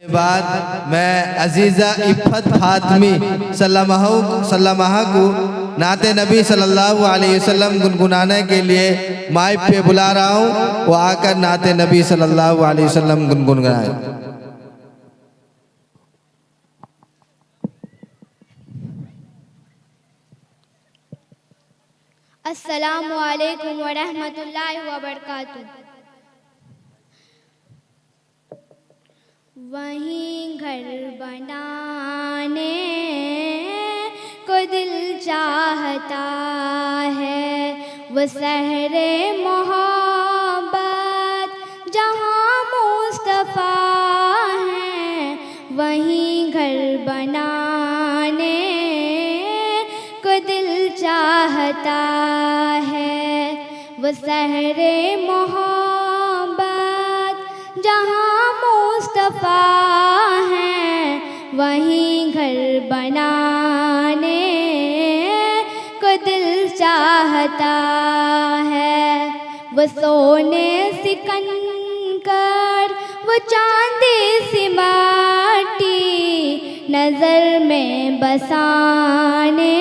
के बाद मैं अजीज़ा इफ़्फ़त फातमी सल्लल्लाहु को नाते नबी सल्लल्लाहु अलैहि वसल्लम गुनगुनाने के लिए माइक पे बुला रहा हूँ। वो आकर नाते नबी सल्लल्लाहु अलैहि वसल्लम गुनगुनाए। अस्सलामु अलैकुम व रहमतुल्लाहि व बरकातुहू। वहीं घर बनाने को दिल चाहता है, वो सहरे मोहब्बत जहाँ मुस्तफ़ा है। वहीं घर बनाने को दिल चाहता है, वो सहरे मोहब्बत जहाँ मुस्तफ़ा है। वहीं घर बनाने को दिल चाहता है, वो सोने सिकंकर वो चांदी सी माटी नज़र में बसाने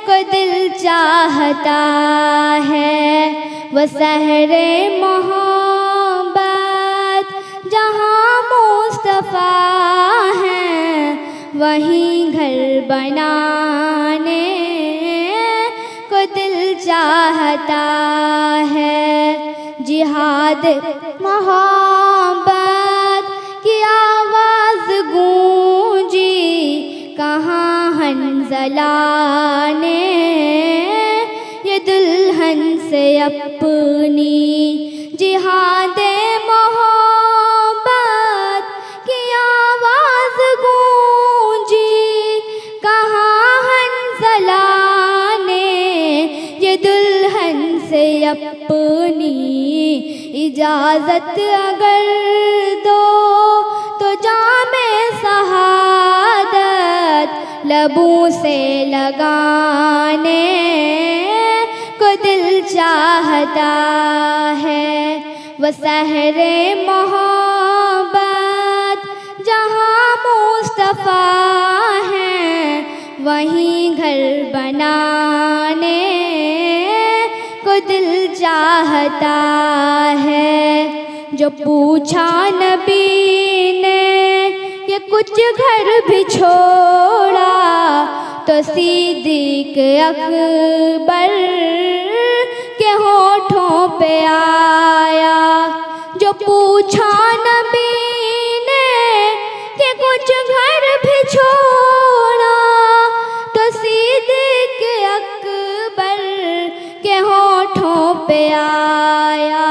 को दिल चाहता है। वो सहरे मोहब्बत जहाँ मुस्तफ़ा है, वहीं घर बनाने को दिल चाहता है। जिहाद मोहब्बत की आवाज़ गूंजी कहाँ हंज़ला ने ये दुल्हन से अपनी। जिहाद मोहब्बत की आवाज़ गूंजी कहाँ हंज़ला ने ये दुल्हन से अपनी। इजाज़त अगर दो तो जामे शहादत लबों से लगाने को दिल चाहता है। वो सहरे मोहब्बत जहाँ मुस्तफ़ा है, वहीं घर बनाने को दिल चाहता है। जो पूछा नबी ने ये कुछ घर भी छोड़ा, तो सिद्दीक़ अकबर के होठों पे आया। जो पूछा नबी ने कि कुछ घर भी छोड़ा, तो सिद्दीक़ अकबर के होठों पे आया।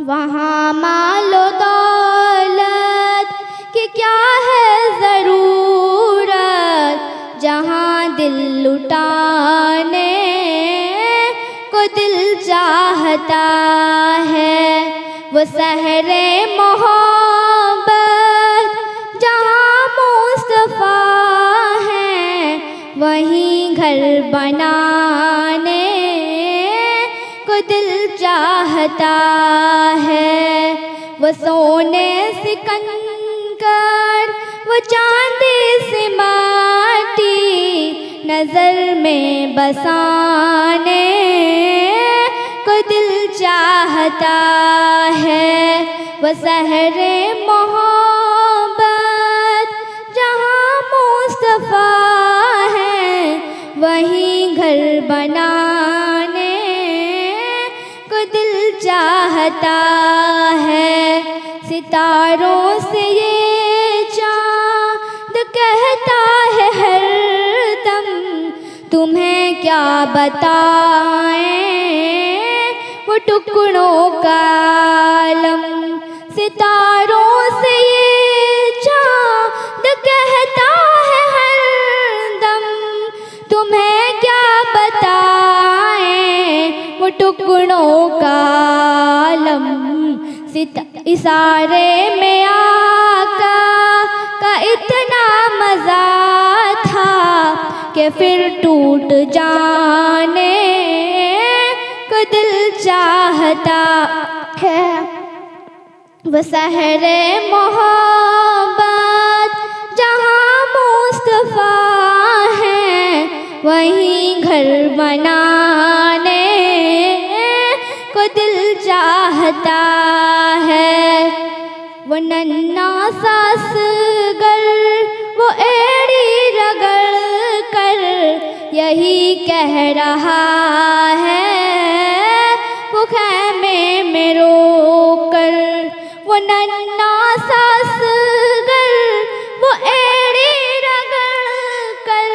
वहाँ मालो दौलत कि क्या है ज़रूरत, जहाँ दिल लुटाने को दिल चाहता है। वो सहरे मोहब्बत जहाँ मुस्तफ़ा है, वहीं घर बनाने को दिल चाहता है। वो सोने सिकंकर वो चांदी सी माटी नज़र में बसाने को दिल चाहता है। वो सहरे मोहब्बत जहाँ मुस्तफ़ा है, वहीं घर बनाने को दिल चाहता है। सितारों से ये चाँद कहता है हरदम, तुम्हें क्या बताएं वो टुकड़ों का आलम। सितारों से ये चाँद कहता है हरदम, तुम्हें क्या बताएं वो टुकड़ों का आलम। इशारे में आका का इतना मज़ा था कि फिर टूट जाने को दिल चाहता है। वो सहरे मोहब्बत जहाँ मुस्तफ़ा है, वहीं घर बनाने को दिल चाहता है। वो नन्ना सासगर वो एड़ी रगड़ कर यही कह रहा है, वो खैमे में रोकर। वो नन्ना सासगर वो एड़ी रगड़ कर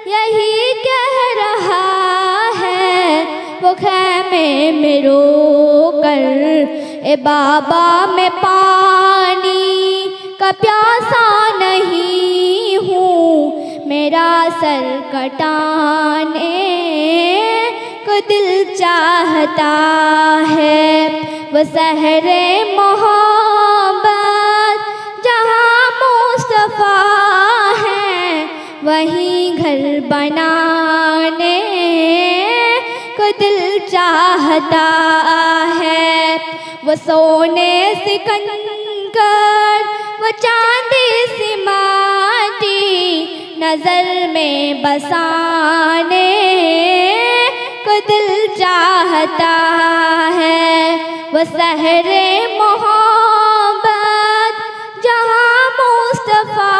यही कह रहा है, वो खैमे में रोकर। ए बाबा मैं पानी का प्यासा नहीं हूँ, मेरा सर कटाने को दिल चाहता है। वो सहरे मोहब्बत जहाँ मुस्तफ़ा है, वहीं घर बनाने को दिल चाहता है। वो सोने से कंकर वो चांदी सी माटी नजर में बसाने को दिल चाहता है। वो सहरे मोहब्बत जहाँ मुस्तफ़ा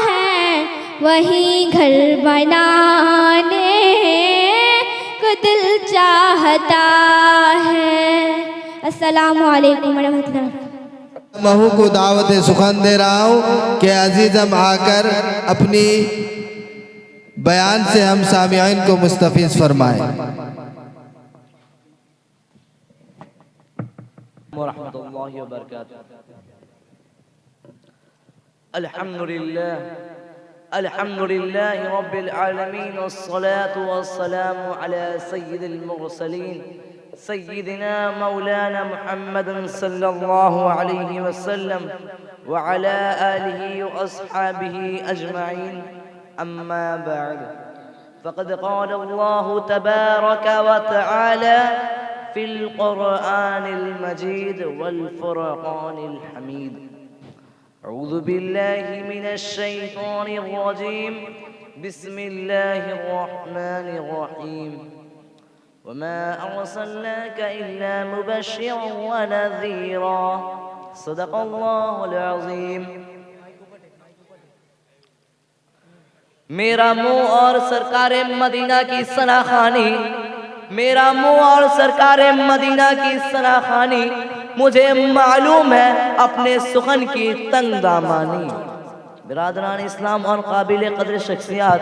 है, वहीं घर बनाने को दिल चाहता है। अस्सलामु अलैकुम वरहमतुल्लाह। महू को दावत सुखन दे रहा हूँ कि अजीज़म आकर अपनी बयान से हम सामिईन को मुस्तफ़ीज़ फरमाएं। वरहमतुल्लाहि वबरकातुहू। अल्हम्दुलिल्लाह रब्बिल आलमीन वस्सलातु वस्सलामु अला सय्यिदिल मुरसलीन सय्यिदिना मौलाना मुहम्मद सल्लल्लाहु अलैहि वसल्लम व अला आलिहि व अस्हाबिहि अजमईन। अम्मा बअद, फ़क़द क़ाल अल्लाहु तबारक व तआला फ़िल क़ुरआनिल मजीद वल फ़ुरक़ानिल हमीद। अऊज़ु बिल्लाहि मिनश शैतानिर रजीम। बिस्मिल्लाहिर रहमानिर रहीम। वमा अर्सलनाका इल्ला मुबश्शिरन व नज़ीरा। सदक़ल्लाहुल अज़ीम। मेरा मुँह और सरकारे मदीना की सनाखानी, मेरा मुँह और सरकारे मदीना की सनाखानी, मुझे मालूम है अपने सुखन की तंग दामानी। बिरादरान इस्लाम और काबिल कदर शख्सियात,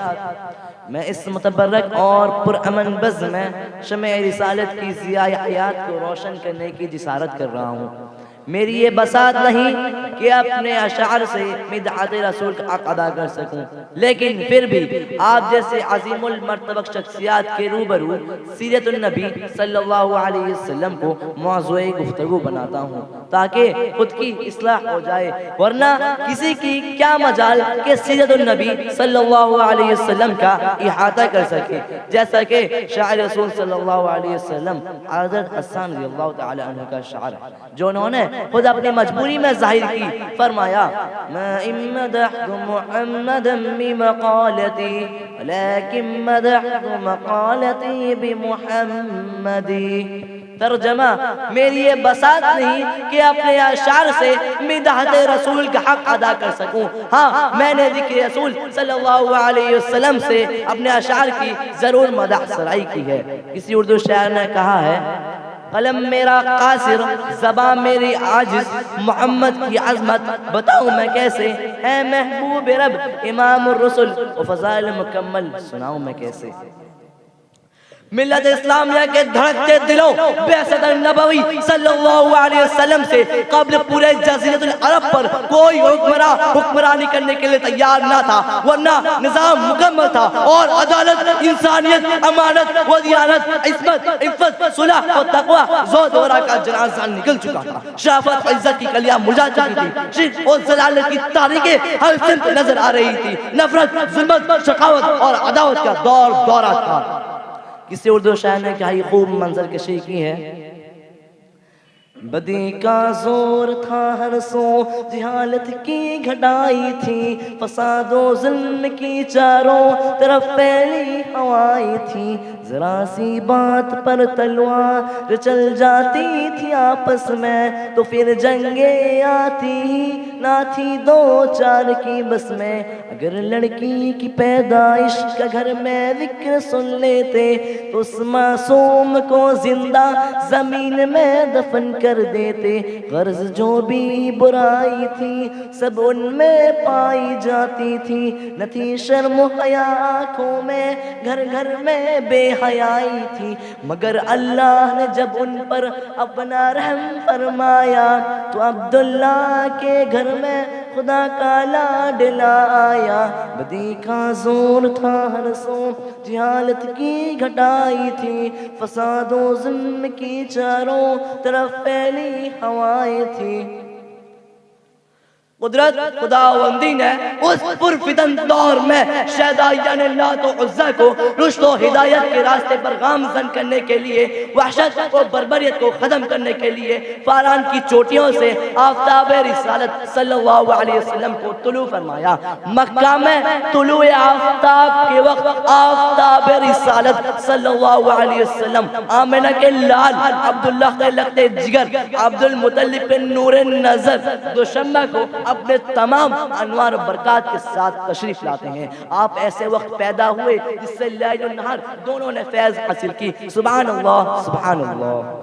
मैं इस मुतबर्रक और पुरअमन बज़्म में शम्ए रिसालत की ज़िया हयात को रोशन करने की जिसारत कर रहा हूँ। मेरी ये बसात नहीं कि अपने अशार से मिदअत रसूल का हक़ अदा कर सकूं, लेकिन फिर भी आप जैसे अज़ीमुल मर्तबा शख्सियात के रूबरू सीरतुन नबी सल्लल्लाहु अलैहि वसल्लम को मौज़ूए गुफ्तगू बनाता हूँ ताकि खुद की इस्लाह हो जाए, वरना किसी की क्या मजाल के सीरतुन नबी सल्लल्लाहु अलैहि वसल्लम का इहाता कर सके। जैसा कि शायर रसूल सल्लल्लाहु अलैहि वसल्लम हज़रत हसन रज़ियल्लाहु तआला अन्हु का शायर है, जो उन्होंने खुद अपनी मजबूरी में जाहिर की। फरमाया, मैं इम्मदहतु मुहम्मदन बिमक़ालती वलाकिन मदहतु मक़ालती बिमुहम्मदी। तर्जमा, मेरी ये बसात नहीं कि अपने अशार से मिदहत रसूल का हक अदा कर सकूं। हाँ, मैंने ज़िक्र रसूल सल्लल्लाहु अलैहि वसल्लम से अपने अशार की जरूर मदह सराई की है। किसी उर्दू शायर ने कहा है, कलम मेरा कासिर, ज़बान मेरी आजिज़, मोहम्मद की अज़मत बताऊँ मैं कैसे, है महबूब रब इमामुर रसूल व फ़ज़ाइल मुकम्मल सुनाऊँ मैं कैसे। मिल्लत इस्लामिया के धड़कते दिलों बिअसत नबवी सल्लल्लाहु अलैहि वसल्लम से कब्ल पूरे जज़ीरतुल अरब पर कोई हुक्मरानी करने के लिए तैयार ना था, वरना निज़ाम मुकम्मल था और अदालत, इंसानियत, अमानत व दियानत, इस्मत, इफ़्फ़त, सुलह व तक़वा ज़ोर-ज़ोरा का जनाज़ा निकल चुका था। शराफ़त, इज़्ज़त की कलियां मुरझा चुकी थी। शिर्क और ज़लालत की तारीखें हर सिमत नजर आ रही थी। नफरत, ज़ुल्मत, शकावत और अदावत का दौरा था। किसी उर्दू शायर ने क्या ही खूब मंजर कशी की है। बदी का जोर था हर सो, जहालत की घटाई थी, फसादो जुल्म की चारों तरफ फैली हवाएं थी। जरा सी बात पर तलवार चल जाती थी आपस में, तो फिर जंगे आती ही ना थी दो चार की बस में। अगर लड़की की पैदाइश का घर में जिक्र सुन लेते, तो उस मासूम को जिंदा जमीन में दफन कर देते। गर्ज जो भी बुराई थी सब उनमें पाई जाती थी, न थी शर्म हया आँखों में, घर घर में बेहयाई थी। मगर अल्लाह ने जब उन पर अपना रहम फरमाया, तो अब्दुल्ला के घर में खुदा का लाडला आया। बदी का जोर था हर सो, जहालत की घटाई थी, फसादों जुल्म की चारों तरफ फैली हवाएं थी। कुदरत खुदावंदी ने उस पुरफितन दौर में शहदायान लात और उज़्ज़ा को रुश्द और हिदायत के रास्ते पर गामज़न करने के लिए, वहशत और बर्बरियत को ख़त्म करने के लिए फारान की चोटियों से आफ्ताब रिसालत सल्लल्लाहु अलैहि वसल्लम को तुलू फरमाया। मक्का में तुलू आफ्ताब के वक्त आफ्ताब रिसालत सल्लल्लाहु अलैहि वसल्लम आमिना के लाल, अब्दुल्ला के लखते जिगर, अब्दुल मुतल्लिब के नूर नजर दुशम्मा को अपने तमाम अनवार बरकत के साथ तशरीफ लाते हैं। आप ऐसे वक्त पैदा हुए जिससे लैल और नहार दोनों ने फैज हासिल की। सुभान अल्लाह, सुभान अल्लाह।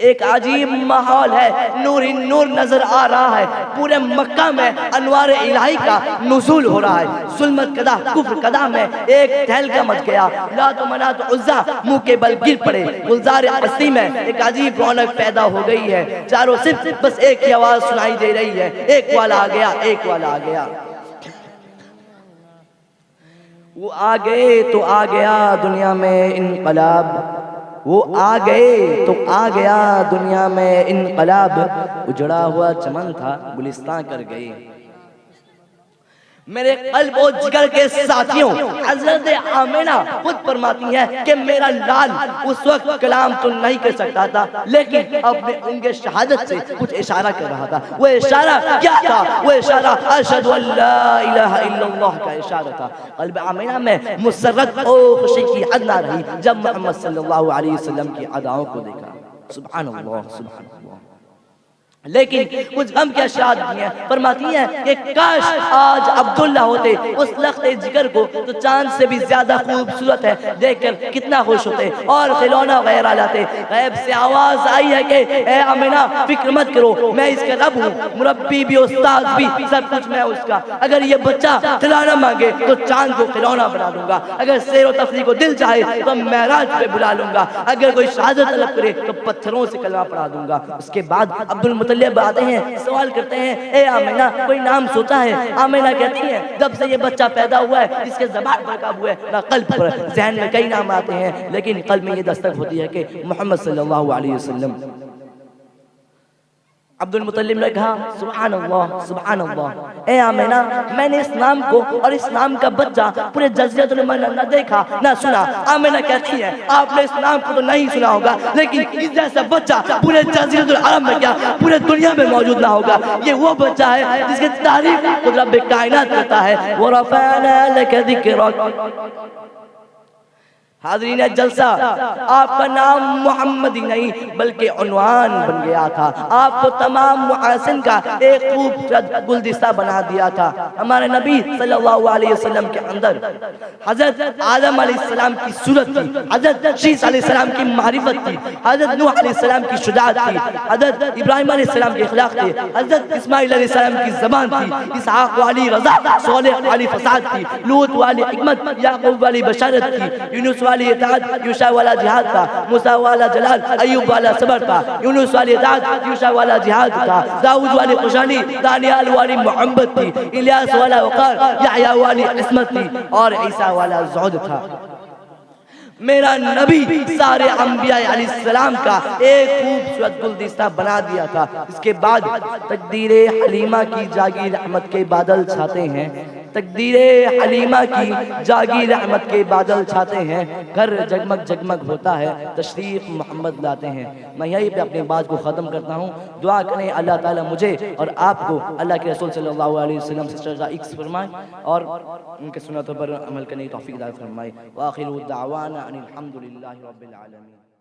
एक अजीब माहौल है, नूर ही नूर नजर आ रहा है। पूरे मक्का में अनवार इलाही का नुज़ूल हो रहा है। जुल्मत कदा कुफ्र कदा में एक तहलका मच गया। लात मनात उज़्ज़ा मुंह के बल गिर पड़े। गुलजार अस्सी में एक अजीब रौनक पैदा हो गई है। चारों सिर्फ बस एक ही आवाज सुनाई दे रही है, एक वाला आ गया, एक वाला आ गया। वो आ गए तो आ गया दुनिया में इनकलाब, वो आ गए तो आ गया दुनिया में इनकलाब। उजड़ा हुआ चमन था गुलिस्तान कर गए। मेरे कल्ब और जिगर के साथियों, हजरत आमिना खुद फरमाती है कि मेरा लाल उस वक्त कलाम तो नहीं कर सकता था, लेकिन अपने उनके शहादत से कुछ इशारा कर रहा था। वो इशारा क्या था? वो इशारा अशहदु अल्ला इलाहा इल्लल्लाह का इशारा था। कल्ब आमिना में मुसर्रत और खुशी की हद ना रही जब मोहम्मद सल्लल्लाहु अलैहि वसल्लम की अदाओं को देखा। सुभान अल्लाह, सुभान अल्लाह। लेकिन कुछ गम के अशयात भी हैं। फरमाती हैं कि काश आज अब्दुल्ला होते उस लख्ते जिगर को, तो चांद से भी ज्यादा खूबसूरत है देखकर कितना खुश होते और खिलौना वगैरह लाते। गैब से आवाज आई है कि ए आमिना फिक्र मत करो, मैं इसका रब हूँ, मुरब्बी भी, उस्ताद भी, सब कुछ मैं उसका। अगर ये बच्चा खिलौना मांगे तो चांद को खिलौना बना दूंगा। अगर सैर और तफरीह को दिल चाहे तो मेराज पे बुला लूंगा। अगर कोई शहादत तलब करे तो पत्थरों से कलमा पढ़ा दूंगा। उसके बाद अब्दुल मुतल्लिब आते हैं, सवाल करते हैं ए आमिना कोई नाम सोचा है? आमिना कहती है जब से ये बच्चा पैदा हुआ है इसके ज़बान पर काबू है ना कल्ब पर। ज़हन में कई नाम आते हैं, लेकिन कल्ब में ये दस्तक होती है कि मोहम्मद सल्लल्लाहु अलैहि वसल्लम। अब्दुल मुतल्लिब ने कहा सुभान अल्लाह, सुभान अल्लाह। ए आमिना मैंने इस नाम को और इस नाम का बच्चा पूरे जज़ीरतुल अरब न देखा ना सुना। आमिना कहती है आपने इस नाम को तो नहीं सुना होगा, लेकिन इस जैसा बच्चा पूरे जज़ीरतुल अरब में क्या पूरे दुनिया में मौजूद ना होगा। ये वो बच्चा है जिसकी तारीफ खुद रब्बे कायनात करता है। व रफ़अना लका ज़िक्रक। हाज़रीन जलसा, आपका नाम मोहम्मद ही नहीं बल्कि उन्वान बन गया था। आपको तमाम मुहसिन का एक खूबसूरत गुलदस्ता बना दिया था। हमारे नबी सल्लल्लाहु अलैहि वसल्लम के अंदर हजरत आदम अलैहिस्सलाम की सूरत थी, हजरत शीस अलैहिस्सलाम की मारिफत थी, हजरत नूह अलैहिस्सलाम की शुजाअत थी, हजरत इब्राहिम अलैहिस्सलाम के इखलाक थे, हजरत इस्माइल अलैहिस्सलाम की ज़बान थी, इसहाक वाली रज़ा, सोलेह वाली फसाद थी, लूत वाली हिकमत, याकूब वाली बशारत थी, यूनुस वाली इताअत, यूशा वाला जिहाद था, मूसा वाला जलाल, अय्यूब वाला सबर था, यूनुस वाली इताअत, यूशा वाला जिहाद था, दाऊद वाली खुशहाली, दानियाल वाली मोहब्बत थी, इलियास वाला वक़ार, याह्या वाली इस्मत थी और ईसा वाला ज़ुहद था। मेरा नबी सारे अंबिया अलैहिस्सलाम का एक खूबसूरत गुलदस्ता बना दिया था। इसके बाद तकदीर हलीमा की जागी रहमत के बादल छाते हैं। तकदीरे हलीमा की जागी रहमत के बादल छाते हैं, घर जगमग जगमग होता है, तशरीफ मोहम्मद लाते हैं। मैं यहीं पे अपनी बात को ख़त्म करता हूँ। दुआ करें अल्लाह ताला मुझे और आपको अल्लाह के रसूल सल्लल्लाहु अलैहि वसल्लम से इक्स फरमाए और उनके सुन्नतों पर अमल करने की तौफीक अता फरमाए। व आखिरु दावाना अनिल हम्दुलिल्लाहि रब्बिल आलमीन।